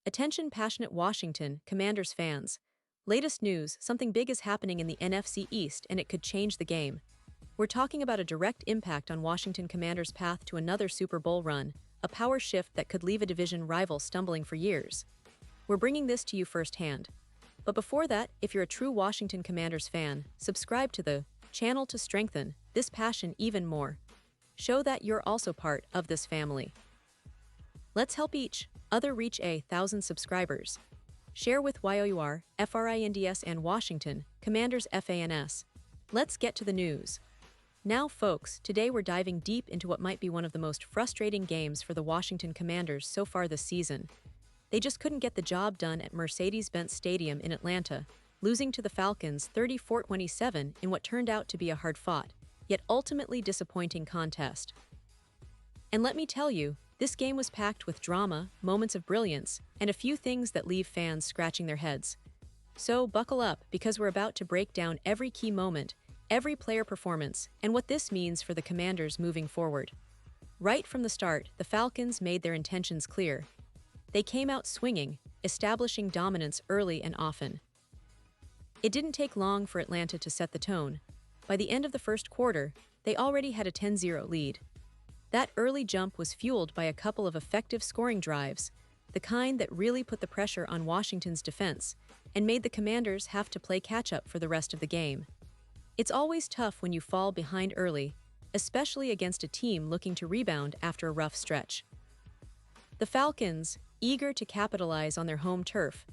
Attention passionate Washington Commanders fans. Latest news, something big is happening in the NFC East and it could change the game. We're talking about a direct impact on Washington Commanders' path to another Super Bowl run, a power shift that could leave a division rival stumbling for years. We're bringing this to you firsthand. But before that, if you're a true Washington Commanders fan, subscribe to the channel to strengthen this passion even more. Show that you're also part of this family. Let's help each other reach 1,000 subscribers. Share with YOUR, FRINDS and Washington Commanders FANS. Let's get to the news. Now folks, today we're diving deep into what might be one of the most frustrating games for the Washington Commanders so far this season. They just couldn't get the job done at Mercedes-Benz Stadium in Atlanta, losing to the Falcons 34-27 in what turned out to be a hard-fought, yet ultimately disappointing contest. And let me tell you, this game was packed with drama, moments of brilliance, and a few things that leave fans scratching their heads. So buckle up, because we're about to break down every key moment, every player performance, and what this means for the Commanders moving forward. Right from the start, the Falcons made their intentions clear. They came out swinging, establishing dominance early and often. It didn't take long for Atlanta to set the tone. By the end of the first quarter, they already had a 10-0 lead. That early jump was fueled by a couple of effective scoring drives, the kind that really put the pressure on Washington's defense and made the Commanders have to play catch-up for the rest of the game. It's always tough when you fall behind early, especially against a team looking to rebound after a rough stretch. The Falcons, eager to capitalize on their home turf,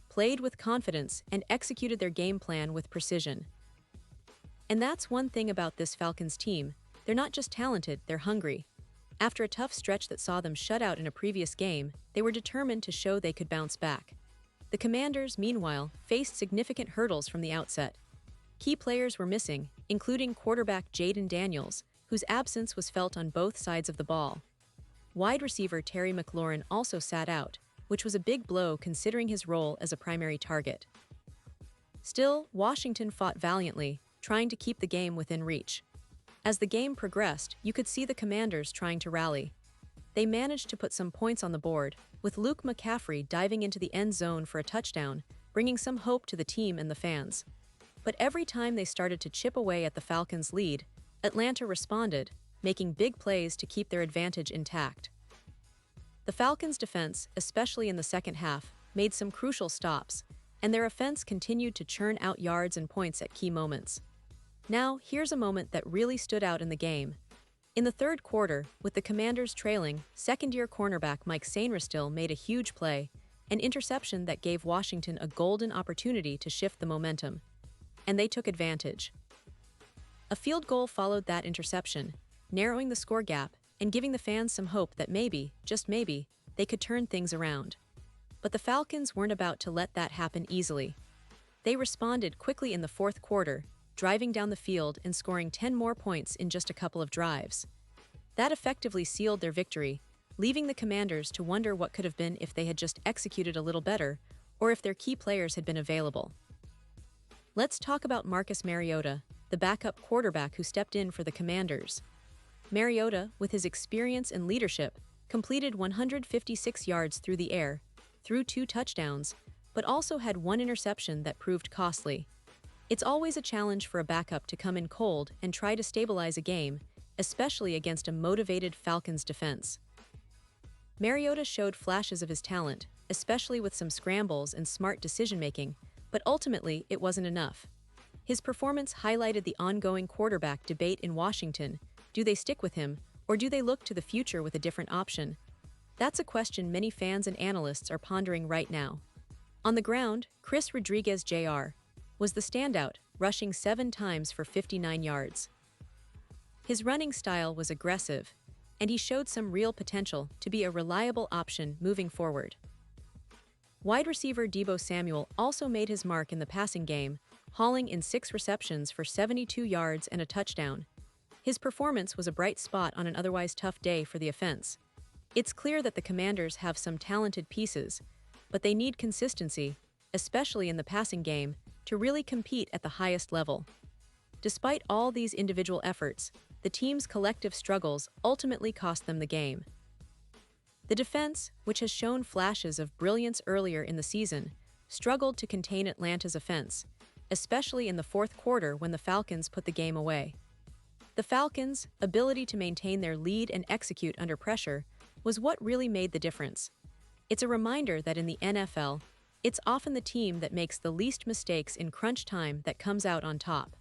played with confidence and executed their game plan with precision. And that's one thing about this Falcons team, they're not just talented, they're hungry. After a tough stretch that saw them shut out in a previous game, they were determined to show they could bounce back. The Commanders, meanwhile, faced significant hurdles from the outset. Key players were missing, including quarterback Jaden Daniels, whose absence was felt on both sides of the ball. Wide receiver Terry McLaurin also sat out, which was a big blow considering his role as a primary target. Still, Washington fought valiantly, trying to keep the game within reach. As the game progressed, you could see the Commanders trying to rally. They managed to put some points on the board, with Luke McCaffrey diving into the end zone for a touchdown, bringing some hope to the team and the fans. But every time they started to chip away at the Falcons' lead, Atlanta responded, making big plays to keep their advantage intact. The Falcons' defense, especially in the second half, made some crucial stops, and their offense continued to churn out yards and points at key moments. Now, here's a moment that really stood out in the game. In the third quarter, with the Commanders trailing, second-year cornerback Mike Sainristil made a huge play, an interception that gave Washington a golden opportunity to shift the momentum. And they took advantage. A field goal followed that interception, narrowing the score gap and giving the fans some hope that maybe, just maybe, they could turn things around. But the Falcons weren't about to let that happen easily. They responded quickly in the fourth quarter, driving down the field and scoring 10 more points in just a couple of drives. That effectively sealed their victory, leaving the Commanders to wonder what could have been if they had just executed a little better, or if their key players had been available. Let's talk about Marcus Mariota, the backup quarterback who stepped in for the Commanders. Mariota, with his experience and leadership, completed 156 yards through the air, threw 2 touchdowns, but also had 1 interception that proved costly. It's always a challenge for a backup to come in cold and try to stabilize a game, especially against a motivated Falcons defense. Mariota showed flashes of his talent, especially with some scrambles and smart decision-making, but ultimately it wasn't enough. His performance highlighted the ongoing quarterback debate in Washington. Do they stick with him, or do they look to the future with a different option? That's a question many fans and analysts are pondering right now. On the ground, Chris Rodriguez Jr. was the standout, rushing 7 times for 59 yards. His running style was aggressive, and he showed some real potential to be a reliable option moving forward. Wide receiver Deebo Samuel also made his mark in the passing game, hauling in 6 receptions for 72 yards and a touchdown. His performance was a bright spot on an otherwise tough day for the offense. It's clear that the Commanders have some talented pieces, but they need consistency, especially in the passing game, to really compete at the highest level. Despite all these individual efforts, the team's collective struggles ultimately cost them the game. The defense, which has shown flashes of brilliance earlier in the season, struggled to contain Atlanta's offense, especially in the fourth quarter when the Falcons put the game away. The Falcons' ability to maintain their lead and execute under pressure was what really made the difference. It's a reminder that in the NFL, it's often the team that makes the least mistakes in crunch time that comes out on top.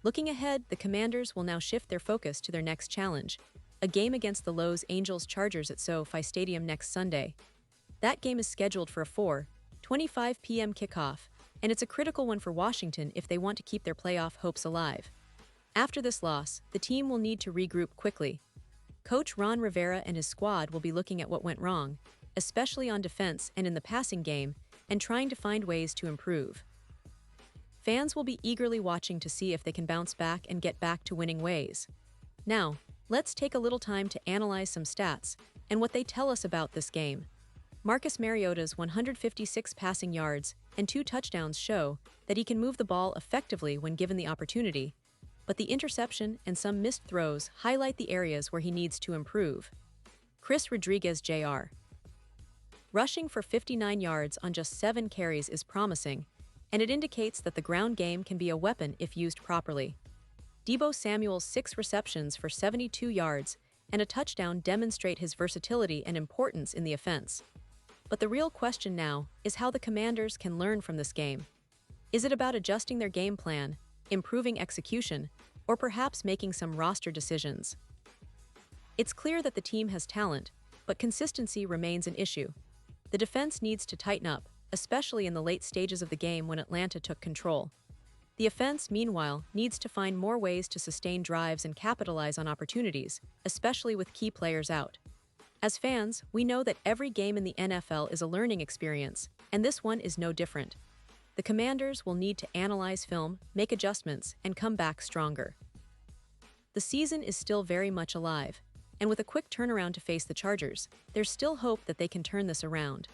Looking ahead, the Commanders will now shift their focus to their next challenge, a game against the Los Angeles Chargers at SoFi Stadium next Sunday. That game is scheduled for a 4:25 p.m. kickoff, and it's a critical one for Washington if they want to keep their playoff hopes alive. After this loss, the team will need to regroup quickly. Coach Ron Rivera and his squad will be looking at what went wrong, especially on defense and in the passing game, and trying to find ways to improve. Fans will be eagerly watching to see if they can bounce back and get back to winning ways. Now, let's take a little time to analyze some stats and what they tell us about this game. Marcus Mariota's 156 passing yards and 2 touchdowns show that he can move the ball effectively when given the opportunity, but the interception and some missed throws highlight the areas where he needs to improve. Chris Rodriguez Jr. rushing for 59 yards on just 7 carries is promising, and it indicates that the ground game can be a weapon if used properly. Deebo Samuel's 6 receptions for 72 yards and a touchdown demonstrate his versatility and importance in the offense. But the real question now is how the Commanders can learn from this game. Is it about adjusting their game plan, improving execution, or perhaps making some roster decisions? It's clear that the team has talent, but consistency remains an issue. The defense needs to tighten up, especially in the late stages of the game when Atlanta took control. The offense, meanwhile, needs to find more ways to sustain drives and capitalize on opportunities, especially with key players out. As fans, we know that every game in the NFL is a learning experience, and this one is no different. The Commanders will need to analyze film, make adjustments, and come back stronger. The season is still very much alive, and with a quick turnaround to face the Chargers, there's still hope that they can turn this around.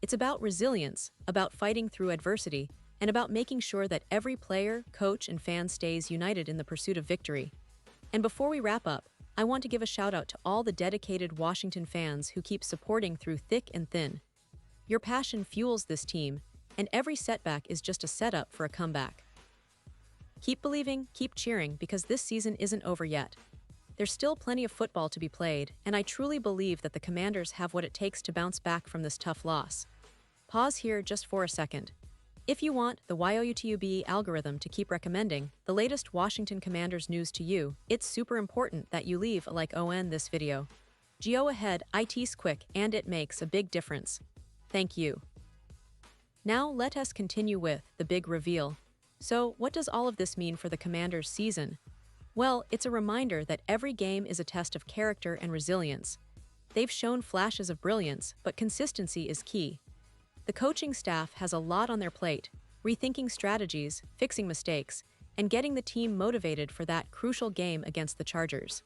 It's about resilience, about fighting through adversity, and about making sure that every player, coach, and fan stays united in the pursuit of victory. And before we wrap up, I want to give a shout out to all the dedicated Washington fans who keep supporting through thick and thin. Your passion fuels this team, and every setback is just a setup for a comeback. Keep believing, keep cheering, because this season isn't over yet. There's still plenty of football to be played, and I truly believe that the Commanders have what it takes to bounce back from this tough loss. Pause here just for a second. If you want the YouTube algorithm to keep recommending the latest Washington Commanders news to you, it's super important that you leave a like on this video. Go ahead, it's quick and it makes a big difference. Thank you. Now let us continue with the big reveal. So, what does all of this mean for the Commanders season? Well, it's a reminder that every game is a test of character and resilience. They've shown flashes of brilliance, but consistency is key. The coaching staff has a lot on their plate, rethinking strategies, fixing mistakes, and getting the team motivated for that crucial game against the Chargers.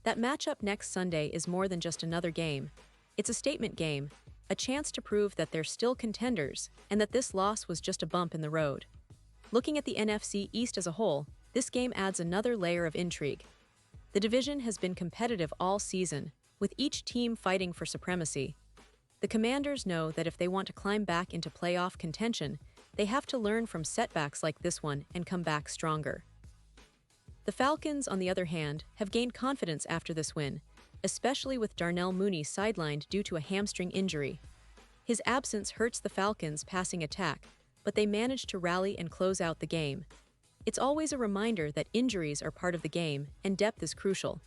That matchup next Sunday is more than just another game. It's a statement game, a chance to prove that they're still contenders and that this loss was just a bump in the road. Looking at the NFC East as a whole, this game adds another layer of intrigue. The division has been competitive all season, with each team fighting for supremacy. The Commanders know that if they want to climb back into playoff contention, they have to learn from setbacks like this one and come back stronger. The Falcons, on the other hand, have gained confidence after this win, especially with Darnell Mooney sidelined due to a hamstring injury. His absence hurts the Falcons' passing attack, but they managed to rally and close out the game. It's always a reminder that injuries are part of the game and depth is crucial.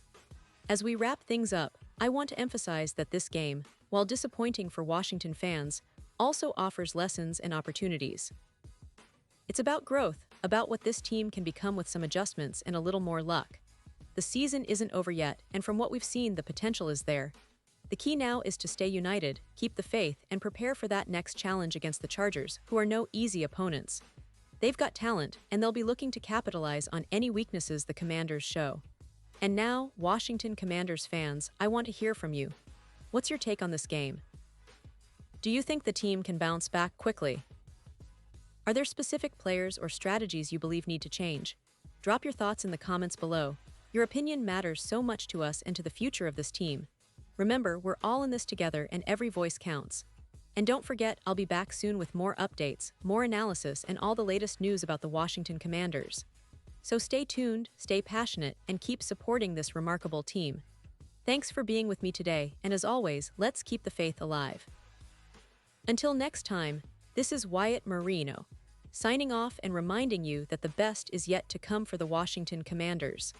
As we wrap things up, I want to emphasize that this game, while disappointing for Washington fans, also offers lessons and opportunities. It's about growth, about what this team can become with some adjustments and a little more luck. The season isn't over yet, and from what we've seen, the potential is there. The key now is to stay united, keep the faith, and prepare for that next challenge against the Chargers, who are no easy opponents. They've got talent, and they'll be looking to capitalize on any weaknesses the Commanders show. And now, Washington Commanders fans, I want to hear from you. What's your take on this game? Do you think the team can bounce back quickly? Are there specific players or strategies you believe need to change? Drop your thoughts in the comments below. Your opinion matters so much to us and to the future of this team. Remember, we're all in this together and every voice counts. And don't forget, I'll be back soon with more updates, more analysis, and all the latest news about the Washington Commanders. So stay tuned, stay passionate, and keep supporting this remarkable team. Thanks for being with me today, and as always, let's keep the faith alive. Until next time, this is Wyatt Marino, signing off and reminding you that the best is yet to come for the Washington Commanders.